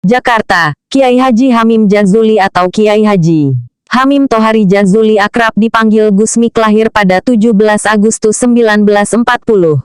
Jakarta, Kiai Haji Hamim Jazuli atau Kiai Haji Hamim Tohari Jazuli akrab dipanggil Gusmik lahir pada 17 Agustus 1940.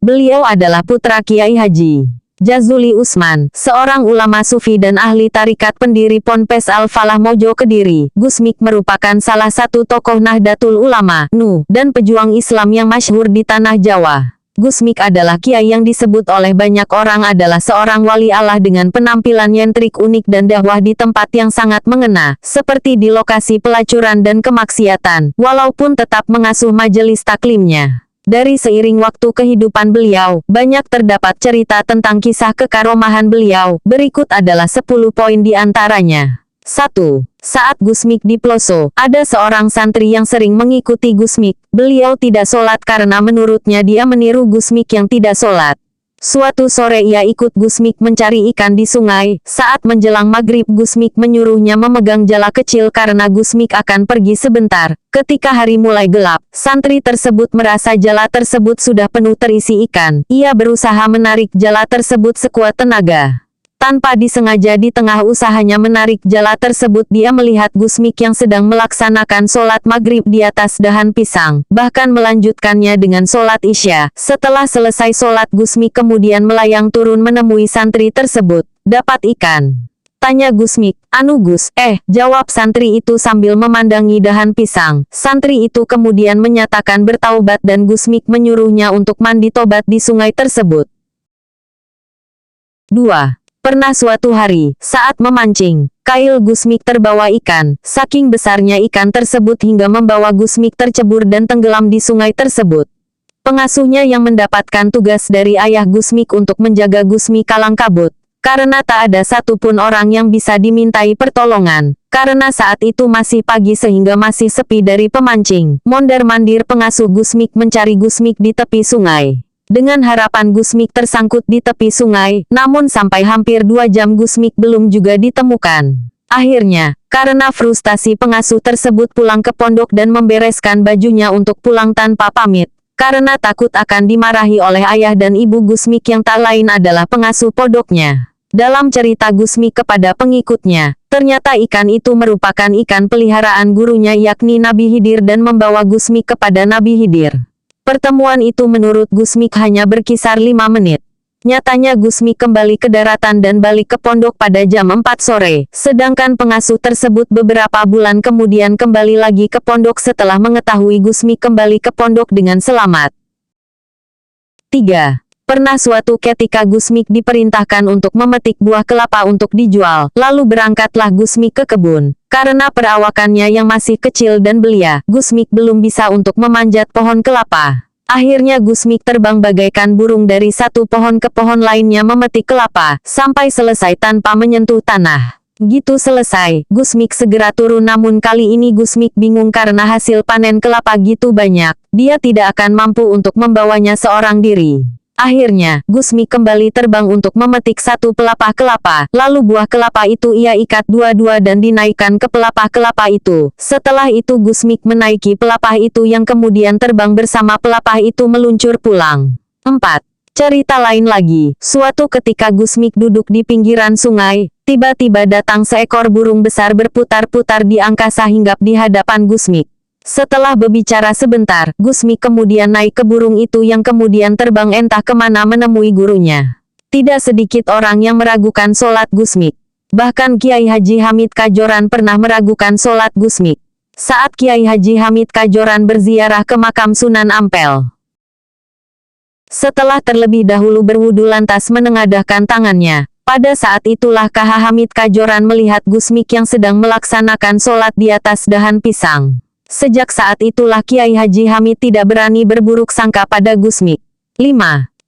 Beliau adalah putra Kiai Haji Jazuli Usman, seorang ulama sufi dan ahli tarikat pendiri Ponpes Al-Falah Mojo Kediri. Gusmik merupakan salah satu tokoh Nahdlatul Ulama, NU, dan pejuang Islam yang masyhur di tanah Jawa. Gusmik adalah kiai yang disebut oleh banyak orang adalah seorang wali Allah dengan penampilan nyentrik unik dan dakwah di tempat yang sangat mengena, seperti di lokasi pelacuran dan kemaksiatan, walaupun tetap mengasuh majelis taklimnya. Dari seiring waktu kehidupan beliau, banyak terdapat cerita tentang kisah kekaromahan beliau. Berikut adalah 10 poin di antaranya. 1. Saat Gusmik di Ploso, ada seorang santri yang sering mengikuti Gusmik. Beliau tidak sholat karena menurutnya dia meniru Gusmik yang tidak sholat. Suatu sore ia ikut Gusmik mencari ikan di sungai. Saat menjelang maghrib Gusmik menyuruhnya memegang jala kecil karena Gusmik akan pergi sebentar. Ketika hari mulai gelap, santri tersebut merasa jala tersebut sudah penuh terisi ikan. Ia berusaha menarik jala tersebut sekuat tenaga. Tanpa disengaja di tengah usahanya menarik jala tersebut dia melihat Gusmik yang sedang melaksanakan sholat maghrib di atas dahan pisang, bahkan melanjutkannya dengan sholat isya. Setelah selesai sholat Gusmik kemudian melayang turun menemui santri tersebut. Dapat ikan? Tanya Gusmik. Anu Gus, jawab santri itu sambil memandangi dahan pisang. Santri itu kemudian menyatakan bertaubat dan Gusmik menyuruhnya untuk mandi tobat di sungai tersebut. 2. Pernah suatu hari, saat memancing, kail Gusmik terbawa ikan. Saking besarnya ikan tersebut hingga membawa Gusmik tercebur dan tenggelam di sungai tersebut. Pengasuhnya yang mendapatkan tugas dari ayah Gusmik untuk menjaga Gusmik kalang kabut. Karena tak ada satupun orang yang bisa dimintai pertolongan. Karena saat itu masih pagi sehingga masih sepi dari pemancing. Mondar-mandir pengasuh Gusmik mencari Gusmik di tepi sungai. Dengan harapan Gusmik tersangkut di tepi sungai, namun sampai hampir 2 jam Gusmik belum juga ditemukan. Akhirnya, karena frustasi pengasuh tersebut pulang ke pondok dan membereskan bajunya untuk pulang tanpa pamit. Karena takut akan dimarahi oleh ayah dan ibu Gusmik yang tak lain adalah pengasuh pondoknya. Dalam cerita Gusmik kepada pengikutnya, ternyata ikan itu merupakan ikan peliharaan gurunya yakni Nabi Khidir dan membawa Gusmik kepada Nabi Khidir. Pertemuan itu menurut Gusmik hanya berkisar 5 menit. Nyatanya Gusmik kembali ke daratan dan balik ke pondok pada jam 4 sore. Sedangkan pengasuh tersebut beberapa bulan kemudian kembali lagi ke pondok setelah mengetahui Gusmik kembali ke pondok dengan selamat. 3. Pernah suatu ketika Gusmik diperintahkan untuk memetik buah kelapa untuk dijual. Lalu berangkatlah Gusmik ke kebun. Karena perawakannya yang masih kecil dan belia, Gusmik belum bisa untuk memanjat pohon kelapa. Akhirnya Gusmik terbang bagaikan burung dari satu pohon ke pohon lainnya memetik kelapa, sampai selesai tanpa menyentuh tanah. Gitu selesai, Gusmik segera turun namun kali ini Gusmik bingung karena hasil panen kelapa gitu banyak. Dia tidak akan mampu untuk membawanya seorang diri. Akhirnya, Gusmik kembali terbang untuk memetik satu pelepah kelapa. Lalu buah kelapa itu ia ikat dua-dua dan dinaikkan ke pelepah kelapa itu. Setelah itu Gusmik menaiki pelepah itu yang kemudian terbang bersama pelepah itu meluncur pulang. 4. Cerita lain lagi. Suatu ketika Gusmik duduk di pinggiran sungai, tiba-tiba datang seekor burung besar berputar-putar di angkasa hinggap di hadapan Gusmik. Setelah berbicara sebentar, Gusmik kemudian naik ke burung itu yang kemudian terbang entah kemana menemui gurunya. Tidak sedikit orang yang meragukan sholat Gusmik. Bahkan Kiai Haji Hamid Kajoran pernah meragukan sholat Gusmik. Saat Kiai Haji Hamid Kajoran berziarah ke makam Sunan Ampel. Setelah terlebih dahulu berwudu lantas menengadahkan tangannya. Pada saat itulah KH Hamid Kajoran melihat Gusmik yang sedang melaksanakan sholat di atas dahan pisang. Sejak saat itulah Kiai Haji Hamid tidak berani berburuk sangka pada Gusmik. 5.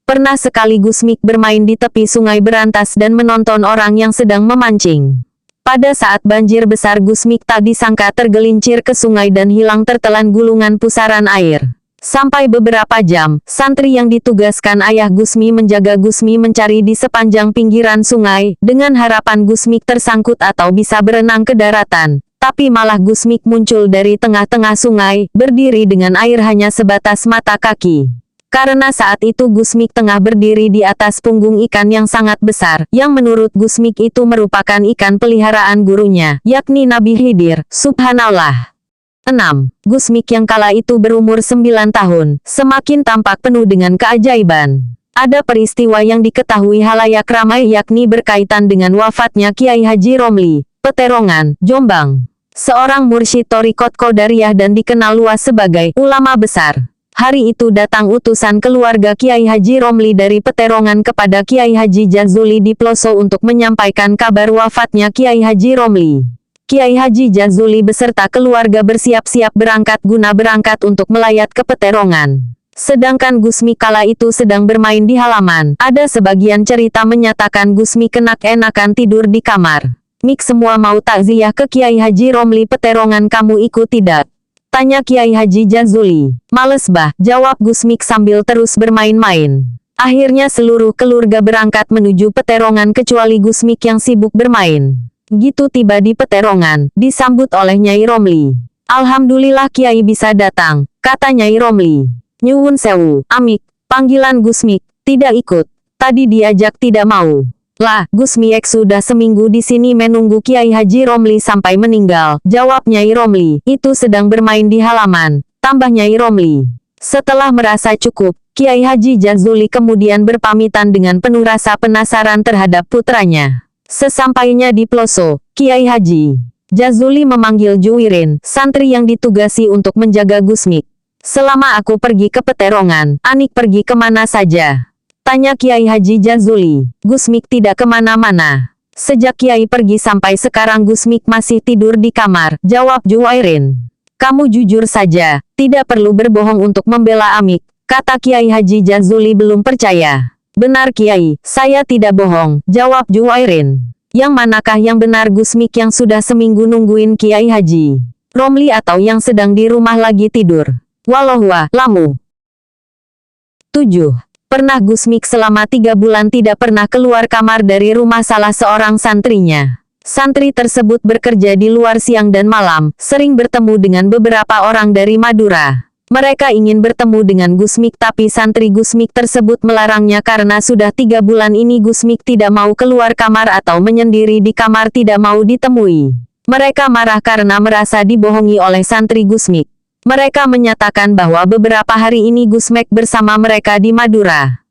Pernah sekali Gusmik bermain di tepi sungai Berantas dan menonton orang yang sedang memancing. Pada saat banjir besar Gusmik tak disangka tergelincir ke sungai dan hilang tertelan gulungan pusaran air. Sampai beberapa jam, santri yang ditugaskan ayah Gusmi menjaga Gusmi mencari di sepanjang pinggiran sungai, dengan harapan Gusmik tersangkut atau bisa berenang ke daratan. Tapi malah Gusmik muncul dari tengah-tengah sungai, berdiri dengan air hanya sebatas mata kaki. Karena saat itu Gusmik tengah berdiri di atas punggung ikan yang sangat besar, yang menurut Gusmik itu merupakan ikan peliharaan gurunya, yakni Nabi Khidir, subhanallah. 6. Gusmik yang kala itu berumur 9 tahun, semakin tampak penuh dengan keajaiban. Ada peristiwa yang diketahui halayak ramai yakni berkaitan dengan wafatnya Kiai Haji Romli, Peterongan, Jombang. Seorang mursyid Thariqat Qadariyah dan dikenal luas sebagai ulama besar. Hari itu datang utusan keluarga Kiai Haji Romli dari Peterongan kepada Kiai Haji Jazuli di Ploso untuk menyampaikan kabar wafatnya Kiai Haji Romli. Kiai Haji Jazuli beserta keluarga bersiap-siap berangkat untuk melayat ke Peterongan. Sedangkan Gusmik kala itu sedang bermain di halaman. Ada sebagian cerita menyatakan Gusmik enak-enakan tidur di kamar. "Mik, semua mau takziah ke Kiai Haji Romli Peterongan, kamu ikut tidak?" tanya Kiai Haji Jazuli. "Males bah," jawab Gusmik sambil terus bermain-main. Akhirnya seluruh keluarga berangkat menuju Peterongan kecuali Gusmik yang sibuk bermain. Gitu tiba di Peterongan, disambut oleh Nyai Romli. "Alhamdulillah Kiai bisa datang," kata Nyai Romli. "Nyuwun sewu, Amik," panggilan Gusmik, "tidak ikut. Tadi diajak tidak mau." "Lah, Gusmik sudah seminggu di sini menunggu Kiai Haji Romli sampai meninggal," jawab Nyai Romli. "Itu sedang bermain di halaman," tambah Nyai Romli. Setelah merasa cukup, Kiai Haji Jazuli kemudian berpamitan dengan penuh rasa penasaran terhadap putranya. Sesampainya di Ploso, Kiai Haji Jazuli memanggil Juwirin, santri yang ditugasi untuk menjaga Gusmik. "Selama aku pergi ke Peterongan, Anik pergi kemana saja?" tanya Kiai Haji Jazuli. "Gusmik tidak kemana-mana. Sejak Kiai pergi sampai sekarang Gusmik masih tidur di kamar," jawab Juwairin. "Kamu jujur saja, tidak perlu berbohong untuk membela Amik," kata Kiai Haji Jazuli belum percaya. "Benar Kiai, saya tidak bohong," jawab Juwairin. "Yang manakah yang benar, Gusmik yang sudah seminggu nungguin Kiai Haji Romli atau yang sedang di rumah lagi tidur? Wallahu a'lamu." 7. Pernah Gusmik selama 3 bulan tidak pernah keluar kamar dari rumah salah seorang santrinya. Santri tersebut bekerja di luar siang dan malam, sering bertemu dengan beberapa orang dari Madura. Mereka ingin bertemu dengan Gusmik tapi santri Gusmik tersebut melarangnya karena sudah 3 bulan ini Gusmik tidak mau keluar kamar atau menyendiri di kamar, tidak mau ditemui. Mereka marah karena merasa dibohongi oleh santri Gusmik. Mereka menyatakan bahwa beberapa hari ini Gusmik bersama mereka di Madura.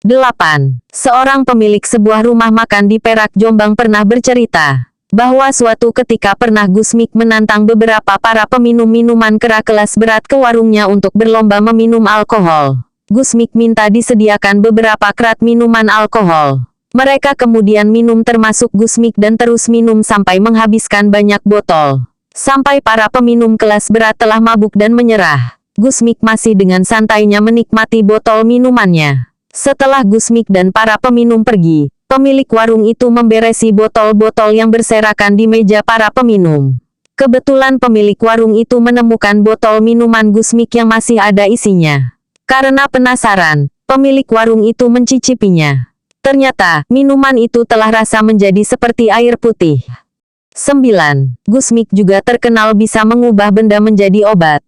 8. Seorang pemilik sebuah rumah makan di Perak, Jombang pernah bercerita bahwa suatu ketika pernah Gusmik menantang beberapa para peminum minuman keras kelas berat ke warungnya untuk berlomba meminum alkohol. Gusmik minta disediakan beberapa kerat minuman alkohol. Mereka kemudian minum termasuk Gusmik dan terus minum sampai menghabiskan banyak botol. Sampai para peminum kelas berat telah mabuk dan menyerah. Gusmik masih dengan santainya menikmati botol minumannya. Setelah Gusmik dan para peminum pergi, pemilik warung itu memberesi botol-botol yang berserakan di meja para peminum. Kebetulan pemilik warung itu menemukan botol minuman Gusmik yang masih ada isinya. Karena penasaran, pemilik warung itu mencicipinya. Ternyata, minuman itu telah rasa menjadi seperti air putih. 9. Gusmik juga terkenal bisa mengubah benda menjadi obat.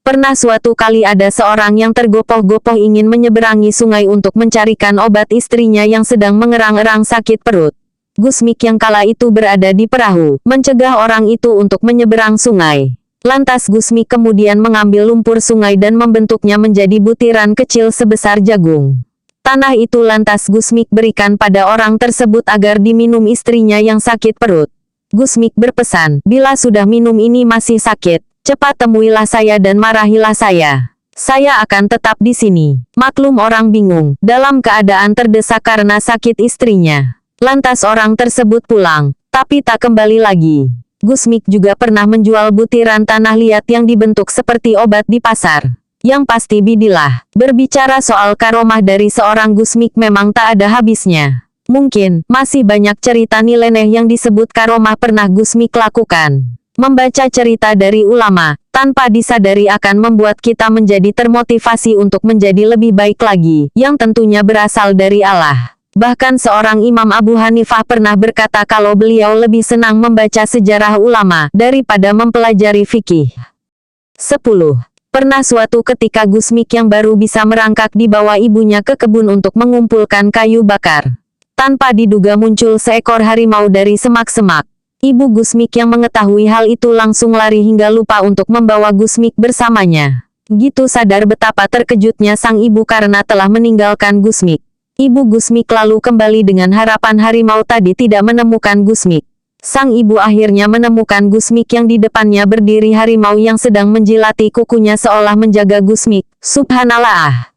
Pernah suatu kali ada seorang yang tergopoh-gopoh ingin menyeberangi sungai untuk mencarikan obat istrinya yang sedang mengerang-erang sakit perut. Gusmik yang kala itu berada di perahu, mencegah orang itu untuk menyeberang sungai. Lantas Gusmik kemudian mengambil lumpur sungai dan membentuknya menjadi butiran kecil sebesar jagung. Tanah itu lantas Gusmik berikan pada orang tersebut agar diminum istrinya yang sakit perut. Gusmik berpesan, "Bila sudah minum ini masih sakit, cepat temuilah saya dan marahilah saya. Saya akan tetap di sini." Maklum orang bingung, dalam keadaan terdesak karena sakit istrinya. Lantas orang tersebut pulang, tapi tak kembali lagi. Gusmik juga pernah menjual butiran tanah liat yang dibentuk seperti obat di pasar. Yang pasti bidilah, berbicara soal karomah dari seorang Gusmik memang tak ada habisnya. Mungkin, masih banyak cerita nyeleneh yang disebut karomah pernah Gusmik lakukan. Membaca cerita dari ulama, tanpa disadari akan membuat kita menjadi termotivasi untuk menjadi lebih baik lagi, yang tentunya berasal dari Allah. Bahkan seorang Imam Abu Hanifah pernah berkata kalau beliau lebih senang membaca sejarah ulama, daripada mempelajari fikih. 10. Pernah suatu ketika Gusmik yang baru bisa merangkak dibawa ibunya ke kebun untuk mengumpulkan kayu bakar. Tanpa diduga muncul seekor harimau dari semak-semak. Ibu Gusmik yang mengetahui hal itu langsung lari hingga lupa untuk membawa Gusmik bersamanya. Gitu sadar betapa terkejutnya sang ibu karena telah meninggalkan Gusmik. Ibu Gusmik lalu kembali dengan harapan harimau tadi tidak menemukan Gusmik. Sang ibu akhirnya menemukan Gusmik yang di depannya berdiri harimau yang sedang menjilati kukunya seolah menjaga Gusmik. Subhanallah.